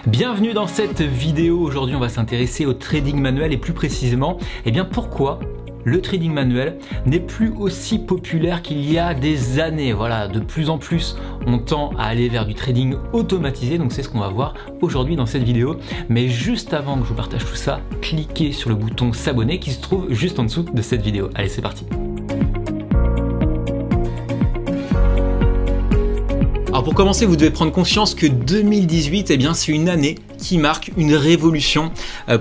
Bienvenue dans cette vidéo. Aujourd'hui on va s'intéresser au trading manuel et plus précisément pourquoi le trading manuel n'est plus aussi populaire qu'il y a des années. Voilà, de plus en plus on tend à aller vers du trading automatisé, donc c'est ce qu'on va voir aujourd'hui dans cette vidéo. Mais juste avant que je vous partage tout ça, cliquez sur le bouton s'abonner qui se trouve juste en dessous de cette vidéo. Allez, c'est parti. Alors pour commencer, vous devez prendre conscience que 2018, c'est une année qui marque une révolution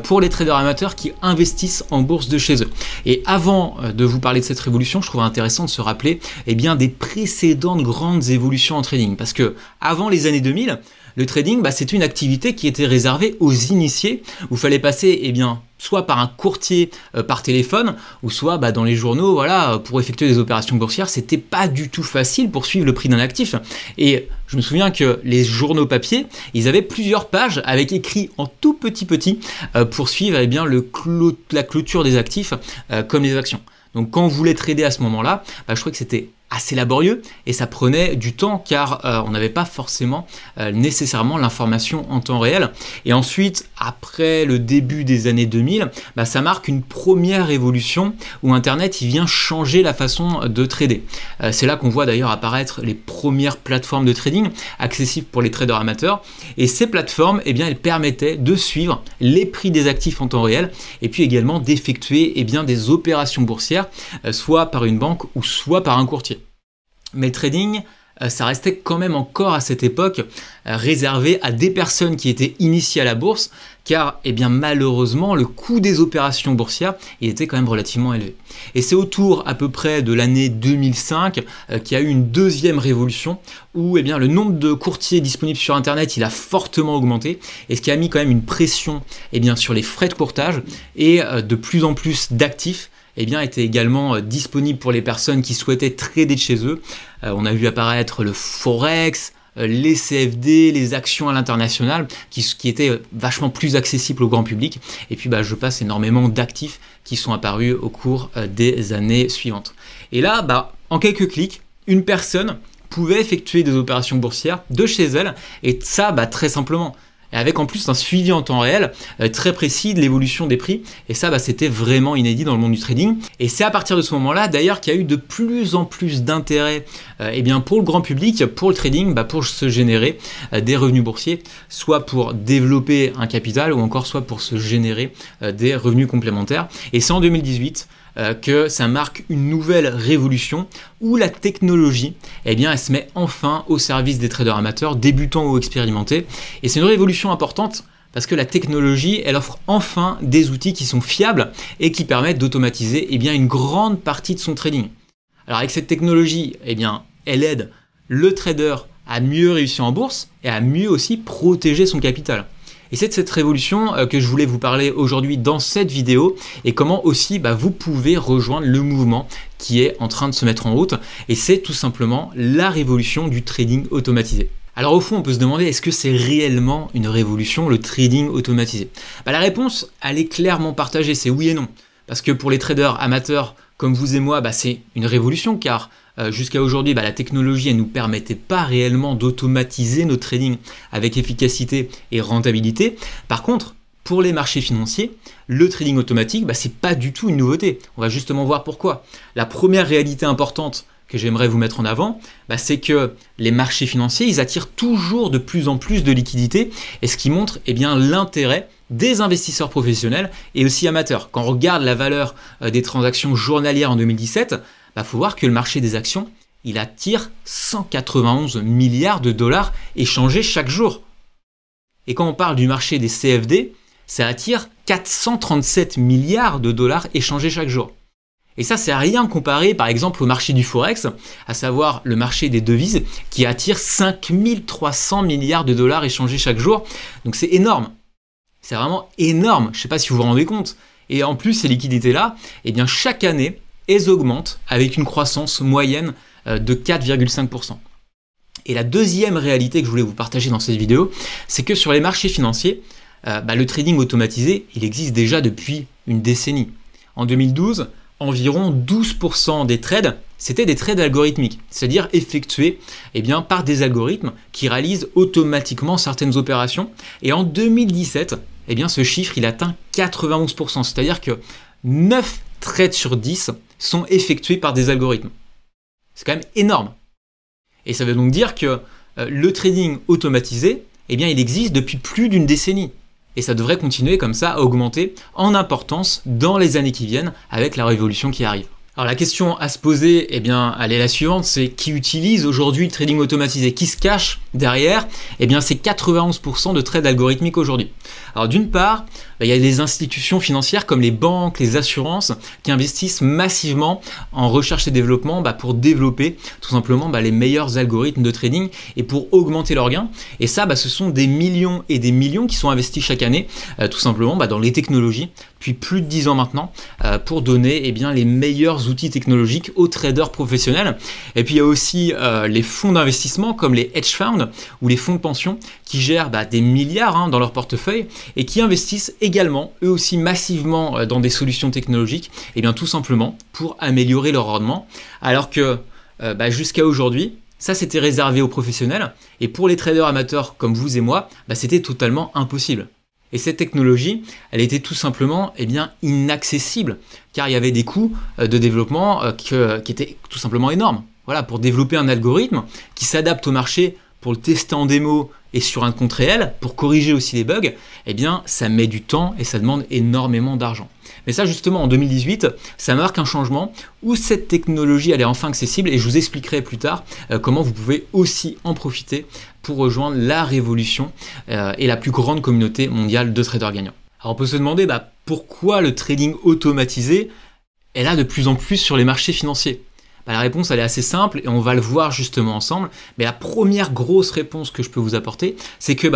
pour les traders amateurs qui investissent en bourse de chez eux. Et avant de vous parler de cette révolution, je trouve intéressant de se rappeler des précédentes grandes évolutions en trading. Parce que avant les années 2000, le trading, c'est une activité qui était réservée aux initiés, où il fallait passer soit par un courtier par téléphone, ou soit dans les journaux, voilà, pour effectuer des opérations boursières. C'était pas du tout facile pour suivre le prix d'un actif. Et je me souviens que les journaux papier, ils avaient plusieurs pages avec écrit en tout petit pour suivre la clôture des actifs comme les actions. Donc quand on voulait trader à ce moment-là, je trouvais que c'était assez laborieux et ça prenait du temps car on n'avait pas forcément nécessairement l'information en temps réel. Et ensuite, après le début des années 2000, ça marque une première évolution où Internet vient changer la façon de trader. C'est là qu'on voit d'ailleurs apparaître les premières plateformes de trading accessibles pour les traders amateurs. Et ces plateformes, elles permettaient de suivre les prix des actifs en temps réel et puis également d'effectuer des opérations boursières, soit par une banque ou soit par un courtier. Mais le trading, ça restait quand même encore à cette époque réservé à des personnes qui étaient initiées à la bourse, car malheureusement le coût des opérations boursières était quand même relativement élevé. Et c'est autour à peu près de l'année 2005 qu'il y a eu une deuxième révolution où le nombre de courtiers disponibles sur Internet il a fortement augmenté, et ce qui a mis quand même une pression sur les frais de courtage, et de plus en plus d'actifs était également disponible pour les personnes qui souhaitaient trader de chez eux. On a vu apparaître le Forex, les CFD, les actions à l'international qui étaient vachement plus accessibles au grand public. Et puis je passe énormément d'actifs qui sont apparus au cours des années suivantes. Et là, en quelques clics, une personne pouvait effectuer des opérations boursières de chez elle, et ça très simplement. Et avec en plus un suivi en temps réel très précis de l'évolution des prix. Et ça, c'était vraiment inédit dans le monde du trading. Et c'est à partir de ce moment-là, d'ailleurs, qu'il y a eu de plus en plus d'intérêt pour le grand public, pour le trading, pour se générer des revenus boursiers, soit pour développer un capital, ou encore soit pour se générer des revenus complémentaires. Et c'est en 2018 que ça marque une nouvelle révolution où la technologie elle se met enfin au service des traders amateurs, débutants ou expérimentés. Et c'est une révolution importante parce que la technologie elle offre enfin des outils qui sont fiables et qui permettent d'automatiser une grande partie de son trading. Alors avec cette technologie, elle aide le trader à mieux réussir en bourse et à mieux aussi protéger son capital. Et c'est de cette révolution que je voulais vous parler aujourd'hui dans cette vidéo, et comment aussi vous pouvez rejoindre le mouvement qui est en train de se mettre en route, et c'est tout simplement la révolution du trading automatisé. Alors au fond, on peut se demander, est-ce que c'est réellement une révolution, le trading automatisé? La réponse, elle est clairement partagée, c'est oui et non. Parce que pour les traders amateurs comme vous et moi, c'est une révolution, car jusqu'à aujourd'hui, la technologie ne nous permettait pas réellement d'automatiser nos trading avec efficacité et rentabilité. Par contre, pour les marchés financiers, le trading automatique, c'est pas du tout une nouveauté. On va justement voir pourquoi. La première réalité importante que j'aimerais vous mettre en avant, c'est que les marchés financiers, ils attirent toujours de plus en plus de liquidités, et ce qui montre l'intérêt des investisseurs professionnels et aussi amateurs. Quand on regarde la valeur des transactions journalières en 2017, faut voir que le marché des actions, il attire 191 milliards de dollars échangés chaque jour. Et quand on parle du marché des CFD, ça attire 437 milliards de dollars échangés chaque jour. Et ça, c'est rien comparé par exemple au marché du Forex, à savoir le marché des devises qui attire 5300 milliards de dollars échangés chaque jour. Donc c'est énorme. C'est vraiment énorme. Je ne sais pas si vous vous rendez compte. Et en plus, ces liquidités-là, chaque année, elles augmentent avec une croissance moyenne de 4,5%. Et la deuxième réalité que je voulais vous partager dans cette vidéo, c'est que sur les marchés financiers, le trading automatisé, il existe déjà depuis une décennie. En 2012, environ 12% des trades, c'était des trades algorithmiques, c'est-à-dire effectués par des algorithmes qui réalisent automatiquement certaines opérations. Et en 2017, ce chiffre il atteint 91%, c'est-à-dire que 9 trades sur 10 sont effectués par des algorithmes. C'est quand même énorme. Et ça veut donc dire que le trading automatisé, il existe depuis plus d'une décennie. Et ça devrait continuer comme ça à augmenter en importance dans les années qui viennent avec la révolution qui arrive. Alors la question à se poser, elle est la suivante, c'est qui utilise aujourd'hui le trading automatisé? Qui se cache derrière? C'est 91% de trades algorithmiques aujourd'hui. Alors d'une part, il y a des institutions financières comme les banques, les assurances qui investissent massivement en recherche et développement pour développer tout simplement les meilleurs algorithmes de trading et pour augmenter leurs gains. Et ça, ce sont des millions et des millions qui sont investis chaque année tout simplement dans les technologies depuis plus de 10 ans maintenant pour donner les meilleurs outils technologiques aux traders professionnels. Et puis il y a aussi les fonds d'investissement comme les hedge funds ou les fonds de pension qui gèrent des milliards dans leur portefeuille et qui investissent également eux aussi massivement dans des solutions technologiques tout simplement pour améliorer leur rendement, alors que jusqu'à aujourd'hui ça c'était réservé aux professionnels et pour les traders amateurs comme vous et moi c'était totalement impossible. Et cette technologie, elle était tout simplement inaccessible, car il y avait des coûts de développement qui étaient tout simplement énormes. Voilà, pour développer un algorithme qui s'adapte au marché, pour le tester en démo et sur un compte réel, pour corriger aussi les bugs, ça met du temps et ça demande énormément d'argent. Mais ça justement en 2018, ça marque un changement où cette technologie elle est enfin accessible et je vous expliquerai plus tard comment vous pouvez aussi en profiter pour rejoindre la révolution et la plus grande communauté mondiale de traders gagnants. Alors on peut se demander pourquoi le trading automatisé est là de plus en plus sur les marchés financiers. La réponse elle est assez simple et on va le voir justement ensemble. Mais la première grosse réponse que je peux vous apporter, c'est que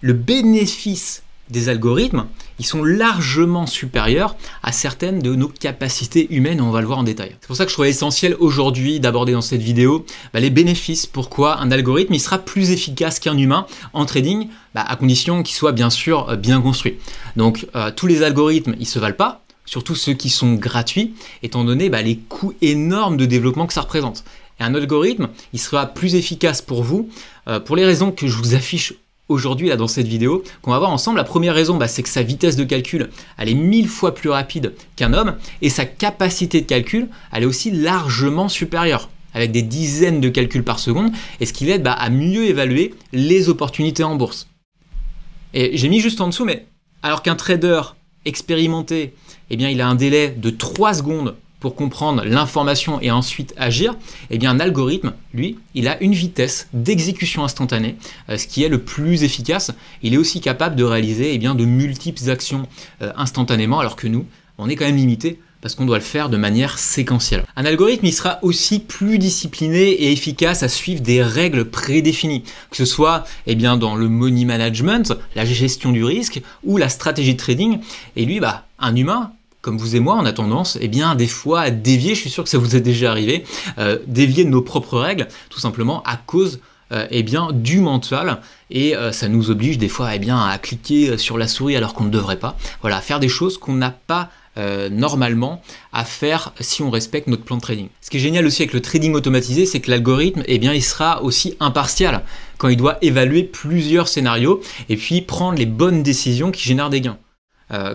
le bénéfice des algorithmes, ils sont largement supérieurs à certaines de nos capacités humaines et on va le voir en détail. C'est pour ça que je trouvais essentiel aujourd'hui d'aborder dans cette vidéo les bénéfices, pourquoi un algorithme il sera plus efficace qu'un humain en trading, à condition qu'il soit bien sûr bien construit. Donc tous les algorithmes ils se valent pas, surtout ceux qui sont gratuits, étant donné les coûts énormes de développement que ça représente. Et un algorithme il sera plus efficace pour vous pour les raisons que je vous affiche aujourd'hui là dans cette vidéo, qu'on va voir ensemble. La première raison, c'est que sa vitesse de calcul, elle est 1000 fois plus rapide qu'un homme et sa capacité de calcul, elle est aussi largement supérieure, avec des dizaines de calculs par seconde, et ce qui l'aide à mieux évaluer les opportunités en bourse. Et j'ai mis juste en dessous, mais alors qu'un trader expérimenté, il a un délai de 3 secondes pour comprendre l'information et ensuite agir, un algorithme, lui, il a une vitesse d'exécution instantanée, ce qui est le plus efficace. Il est aussi capable de réaliser de multiples actions instantanément, alors que nous, on est quand même limité parce qu'on doit le faire de manière séquentielle. Un algorithme, il sera aussi plus discipliné et efficace à suivre des règles prédéfinies, que ce soit dans le money management, la gestion du risque ou la stratégie de trading. Et lui, un humain, comme vous et moi, on a tendance des fois à dévier, je suis sûr que ça vous est déjà arrivé, dévier de nos propres règles, tout simplement à cause du mental, et ça nous oblige des fois à cliquer sur la souris alors qu'on ne devrait pas, à faire des choses qu'on n'a pas normalement à faire si on respecte notre plan de trading. Ce qui est génial aussi avec le trading automatisé, c'est que l'algorithme il sera aussi impartial quand il doit évaluer plusieurs scénarios et puis prendre les bonnes décisions qui génèrent des gains.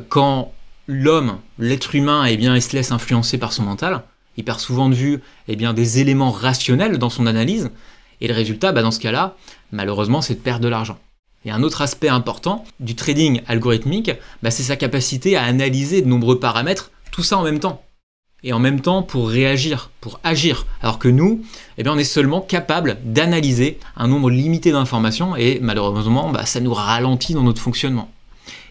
Quand l'homme, l'être humain, il se laisse influencer par son mental, il perd souvent de vue des éléments rationnels dans son analyse, et le résultat, dans ce cas-là, malheureusement, c'est de perdre de l'argent. Et un autre aspect important du trading algorithmique, c'est sa capacité à analyser de nombreux paramètres, tout ça en même temps. Et en même temps pour réagir, pour agir. Alors que nous, on est seulement capable d'analyser un nombre limité d'informations, et malheureusement, ça nous ralentit dans notre fonctionnement.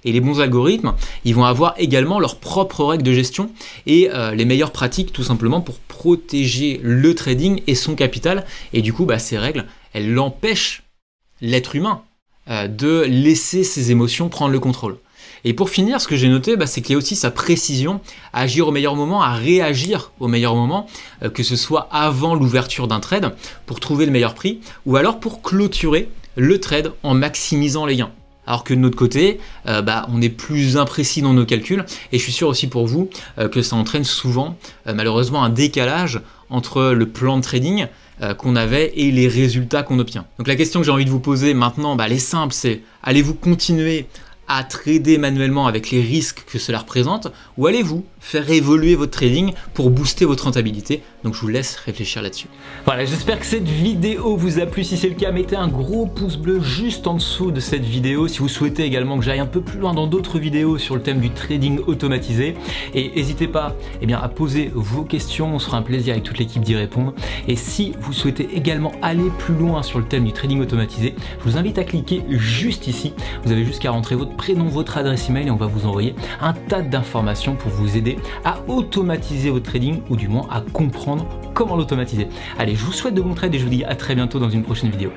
Et les bons algorithmes, ils vont avoir également leurs propres règles de gestion et les meilleures pratiques tout simplement pour protéger le trading et son capital. Et du coup, ces règles, elles empêchent l'être humain de laisser ses émotions prendre le contrôle. Et pour finir, ce que j'ai noté, c'est qu'il y a aussi sa précision à agir au meilleur moment, à réagir au meilleur moment, que ce soit avant l'ouverture d'un trade pour trouver le meilleur prix ou alors pour clôturer le trade en maximisant les gains. Alors que de notre côté, on est plus imprécis dans nos calculs, et je suis sûr aussi pour vous que ça entraîne souvent malheureusement un décalage entre le plan de trading qu'on avait et les résultats qu'on obtient. Donc la question que j'ai envie de vous poser maintenant, elle est simple, c'est allez-vous continuer à trader manuellement avec les risques que cela représente, ou allez-vous faire évoluer votre trading pour booster votre rentabilité? Donc je vous laisse réfléchir là-dessus. Voilà, j'espère que cette vidéo vous a plu. Si c'est le cas, mettez un gros pouce bleu juste en dessous de cette vidéo. Si vous souhaitez également que j'aille un peu plus loin dans d'autres vidéos sur le thème du trading automatisé, et n'hésitez pas à poser vos questions, on sera un plaisir avec toute l'équipe d'y répondre. Et si vous souhaitez également aller plus loin sur le thème du trading automatisé, je vous invite à cliquer juste ici. Vous avez juste qu'à rentrer votre prénom, votre adresse email, et on va vous envoyer un tas d'informations pour vous aider à automatiser votre trading, ou du moins à comprendre comment l'automatiser. Allez, je vous souhaite de bons trades et je vous dis à très bientôt dans une prochaine vidéo.